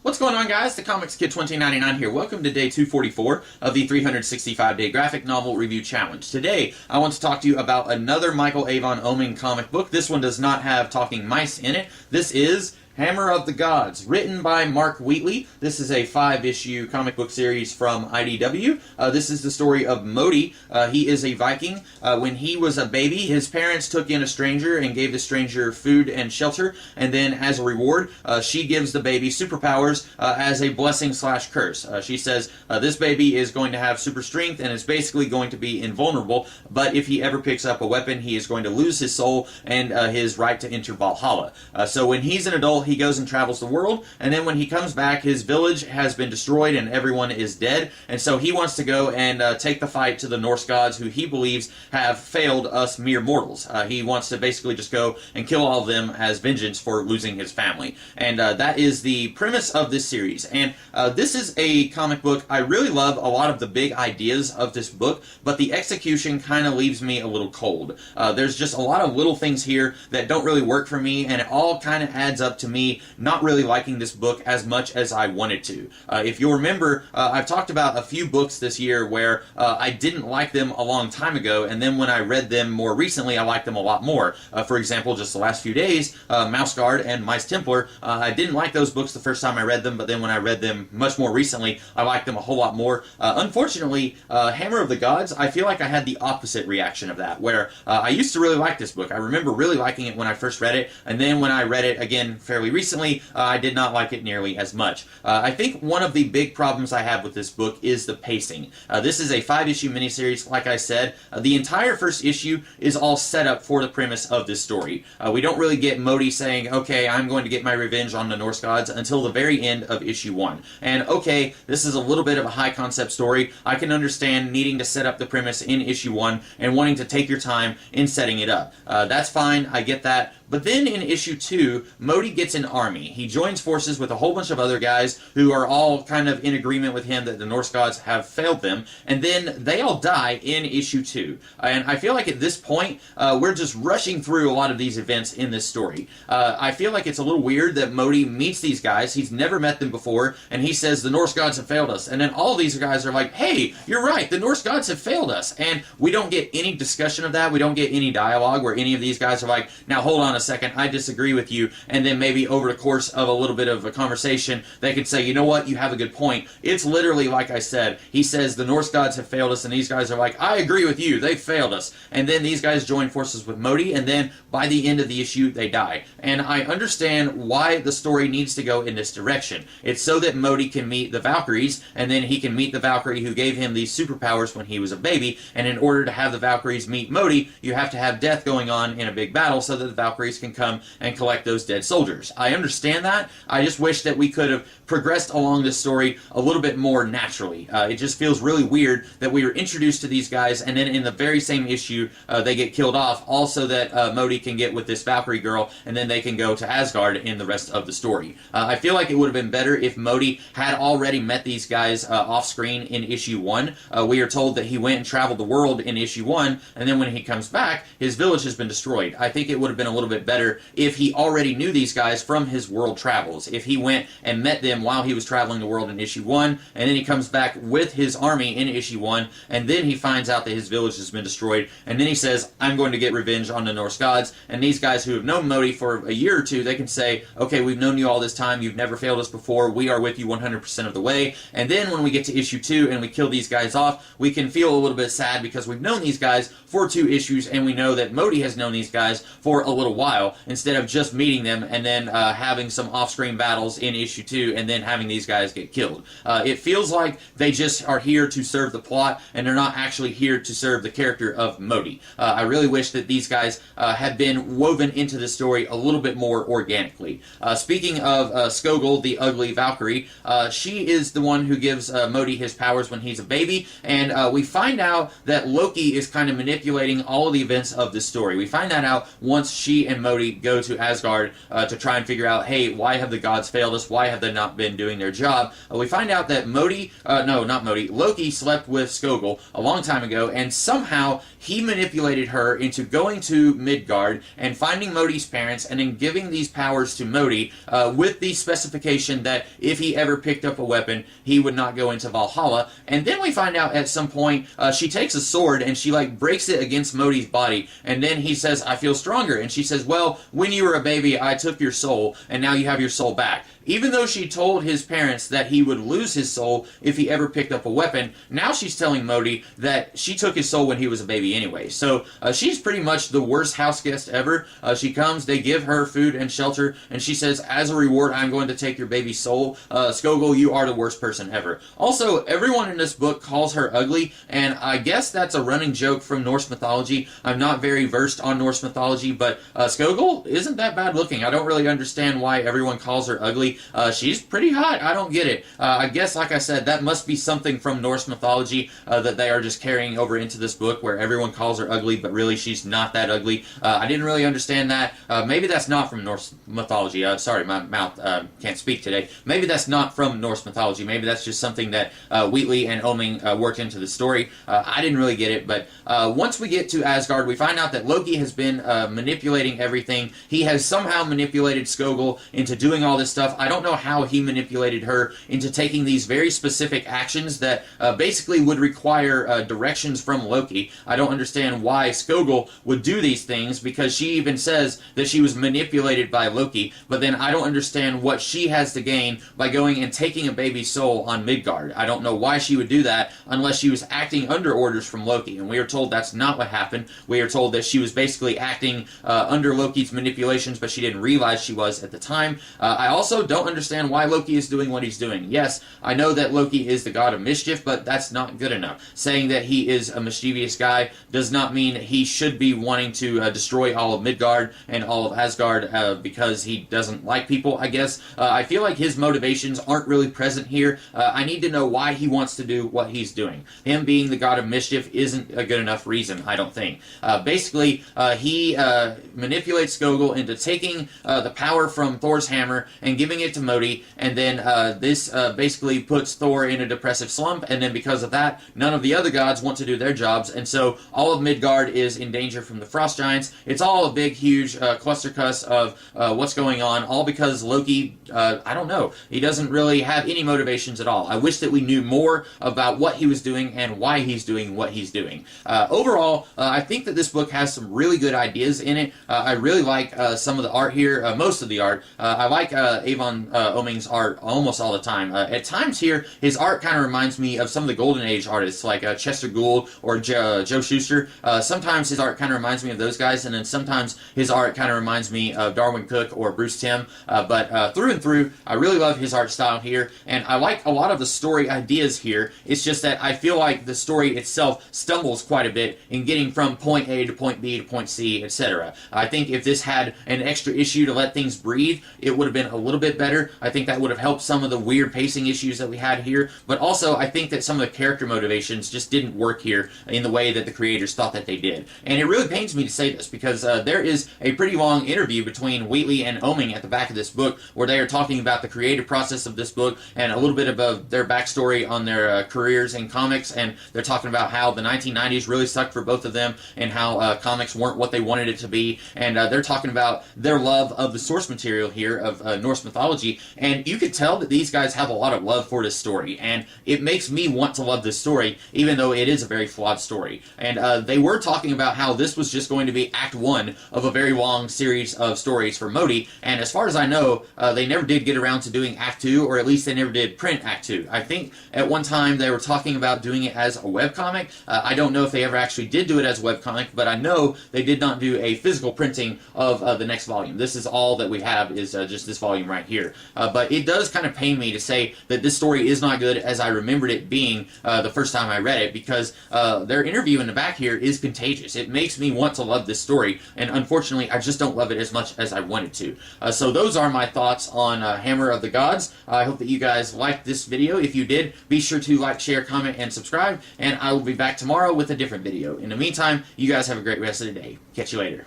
What's going on, guys? The Comics Kid 2099 here. Welcome to day 244 of the 365-day graphic novel review challenge. Today, I want to talk to you about another Michael Avon Oeming comic book. This one does not have talking mice in it. This is Hammer of the Gods, written by Mark Wheatley. This is a 5-issue comic book series from IDW. This is the story of Modi. He is a Viking. When he was a baby, his parents took in a stranger and gave the stranger food and shelter, and then as a reward, she gives the baby superpowers as a blessing/curse. She says, this baby is going to have super strength and is basically going to be invulnerable, but if he ever picks up a weapon, he is going to lose his soul and his right to enter Valhalla. So when he's an adult, he goes and travels the world, and then when he comes back, his village has been destroyed and everyone is dead, and so he wants to go and take the fight to the Norse gods, who he believes have failed us mere mortals. He wants to basically just go and kill all of them as vengeance for losing his family, and that is the premise of this series. And this is a comic book. I really love a lot of the big ideas of this book, but the execution kind of leaves me a little cold. There's just a lot of little things here that don't really work for me, and it all kind of adds up to me not really liking this book as much as I wanted to. If you'll remember, I've talked about a few books this year where I didn't like them a long time ago, and then when I read them more recently, I liked them a lot more. For example, just the last few days, Mouse Guard and Mice Templar, I didn't like those books the first time I read them, but then when I read them much more recently, I liked them a whole lot more. Unfortunately, Hammer of the Gods, I feel like I had the opposite reaction of that, where I used to really like this book. I remember really liking it when I first read it, and then when I read it again fairly recently, I did not like it nearly as much. I think one of the big problems I have with this book is the pacing. This is a 5-issue miniseries, like I said. The entire first issue is all set up for the premise of this story. We don't really get Modi saying, okay, I'm going to get my revenge on the Norse gods until the very end of issue 1. And okay, this is a little bit of a high concept story. I can understand needing to set up the premise in issue 1 and wanting to take your time in setting it up. That's fine, I get that. But then in issue 2, Modi gets an army. He joins forces with a whole bunch of other guys who are all kind of in agreement with him that the Norse gods have failed them, and then they all die in issue 2. And I feel like at this point, we're just rushing through a lot of these events in this story. I feel like it's a little weird that Modi meets these guys. He's never met them before, and he says the Norse gods have failed us. And then all these guys are like, hey, you're right, the Norse gods have failed us. And we don't get any discussion of that. We don't get any dialogue where any of these guys are like, now hold on a second, I disagree with you, and then maybe over the course of a little bit of a conversation, they could say, you know what, you have a good point. It's literally like I said, he says the Norse gods have failed us, and these guys are like, I agree with you, they failed us. And then these guys join forces with Modi, and then by the end of the issue, they die. And I understand why the story needs to go in this direction. It's so that Modi can meet the Valkyries, and then he can meet the Valkyrie who gave him these superpowers when he was a baby, and in order to have the Valkyries meet Modi, you have to have death going on in a big battle so that the Valkyries can come and collect those dead soldiers. I understand that. I just wish that we could have progressed along this story a little bit more naturally. It just feels really weird that we were introduced to these guys, and then in the very same issue, they get killed off, all so that Modi can get with this Valkyrie girl, and then they can go to Asgard in the rest of the story. I feel like it would have been better if Modi had already met these guys off-screen in issue 1. We are told that he went and traveled the world in issue 1, and then when he comes back, his village has been destroyed. I think it would have been a little bit better if he already knew these guys from his world travels. If he went and met them while he was traveling the world in issue 1, and then he comes back with his army in issue 1, and then he finds out that his village has been destroyed, and then he says, I'm going to get revenge on the Norse gods, and these guys who have known Modi for a year or two, they can say, okay, we've known you all this time, you've never failed us before, we are with you 100% of the way, and then when we get to issue 2 and we kill these guys off, we can feel a little bit sad because we've known these guys for 2 issues, and we know that Modi has known these guys for a little while, instead of just meeting them and then having some off-screen battles in issue 2 and then having these guys get killed. It feels like they just are here to serve the plot and they're not actually here to serve the character of Modi. I really wish that these guys had been woven into the story a little bit more organically. Speaking of Skogul, the ugly Valkyrie, she is the one who gives Modi his powers when he's a baby, and we find out that Loki is kind of manipulating all of the events of this story. We find that out once she and Modi go to Asgard to try and figure out, hey, why have the gods failed us? Why have they not been doing their job? We find out that Loki slept with Skogul a long time ago, and somehow he manipulated her into going to Midgard and finding Modi's parents and then giving these powers to Modi with the specification that if he ever picked up a weapon, he would not go into Valhalla. And then we find out at some point she takes a sword and she like breaks it against Modi's body, and then he says, I feel stronger. And she says, well, when you were a baby, I took your soul, and now you have your soul back. Even though she told his parents that he would lose his soul if he ever picked up a weapon, now she's telling Modi that she took his soul when he was a baby anyway. So she's pretty much the worst house guest ever. She comes, they give her food and shelter, and she says, as a reward, I'm going to take your baby's soul. Skogul, you are the worst person ever. Also, everyone in this book calls her ugly, and I guess that's a running joke from Norse mythology. I'm not very versed on Norse mythology, but Skogul isn't that bad looking. I don't really understand why everyone calls her ugly. She's pretty hot. I don't get it. I guess, like I said, that must be something from Norse mythology that they are just carrying over into this book, where everyone calls her ugly, but really she's not that ugly. I didn't really understand that. Maybe that's not from Norse mythology. Sorry, my mouth can't speak today. Maybe that's not from Norse mythology. Maybe that's just something that Wheatley and Oeming worked into the story. I didn't really get it, but once we get to Asgard, we find out that Loki has been manipulating everything. He has somehow manipulated Skogul into doing all this stuff. I don't know how he manipulated her into taking these very specific actions that basically would require directions from Loki. I don't understand why Skogul would do these things, because she even says that she was manipulated by Loki, but then I don't understand what she has to gain by going and taking a baby's soul on Midgard. I don't know why she would do that unless she was acting under orders from Loki, and we are told that's not what happened. We are told that she was basically acting under Loki's manipulations, but she didn't realize she was at the time. I also don't understand why Loki is doing what he's doing. Yes, I know that Loki is the god of mischief, but that's not good enough. Saying that he is a mischievous guy does not mean he should be wanting to destroy all of Midgard and all of Asgard because he doesn't like people, I guess. I feel like his motivations aren't really present here. I need to know why he wants to do what he's doing. Him being the god of mischief isn't a good enough reason, I don't think. Basically, he manipulates Skogul into taking the power from Thor's hammer and giving it to Modi, and then this basically puts Thor in a depressive slump, and then because of that, none of the other gods want to do their jobs, and so all of Midgard is in danger from the frost giants. It's all a big, huge clustercuss of what's going on, all because Loki, I don't know, he doesn't really have any motivations at all. I wish that we knew more about what he was doing and why he's doing what he's doing. Overall, I think that this book has some really good ideas in it. I really like some of the art here, most of the art. I like Avon Oeming's art almost all the time. At times here, his art kind of reminds me of some of the Golden Age artists, like Chester Gould or Joe Shuster. Sometimes his art kind of reminds me of those guys, and then sometimes his art kind of reminds me of Darwin Cook or Bruce Timm. But through and through, I really love his art style here, and I like a lot of the story ideas here. It's just that I feel like the story itself stumbles quite a bit in getting from point A to point B to point C, etc. I think if this had an extra issue to let things breathe, it would have been a little bit better. I think that would have helped some of the weird pacing issues that we had here, but also I think that some of the character motivations just didn't work here in the way that the creators thought that they did. And it really pains me to say this, because there is a pretty long interview between Wheatley and Oeming at the back of this book, where they are talking about the creative process of this book and a little bit about their backstory on their careers in comics, and they're talking about how the 1990s really sucked for both of them, and how comics weren't what they wanted it to be, and they're talking about their love of the source material here of Norse mythology, and you could tell that these guys have a lot of love for this story, and it makes me want to love this story, even though it is a very flawed story. And they were talking about how this was just going to be Act 1 of a very long series of stories for Modi, and as far as I know, they never did get around to doing Act 2, or at least they never did print Act 2. I think at one time they were talking about doing it as a webcomic. I don't know if they ever actually did do it as a webcomic, but I know they did not do a physical printing of the next volume. This is all that we have, is just this volume right here. But it does kind of pain me to say that this story is not good as I remembered it being the first time I read it, because their interview in the back here is contagious. It makes me want to love this story, and unfortunately I just don't love it as much as I wanted to. So those are my thoughts on Hammer of the Gods. I hope that you guys liked this video. If you did, be sure to like, share, comment, and subscribe, and I will be back tomorrow with a different video. In the meantime, you guys have a great rest of the day. Catch you later.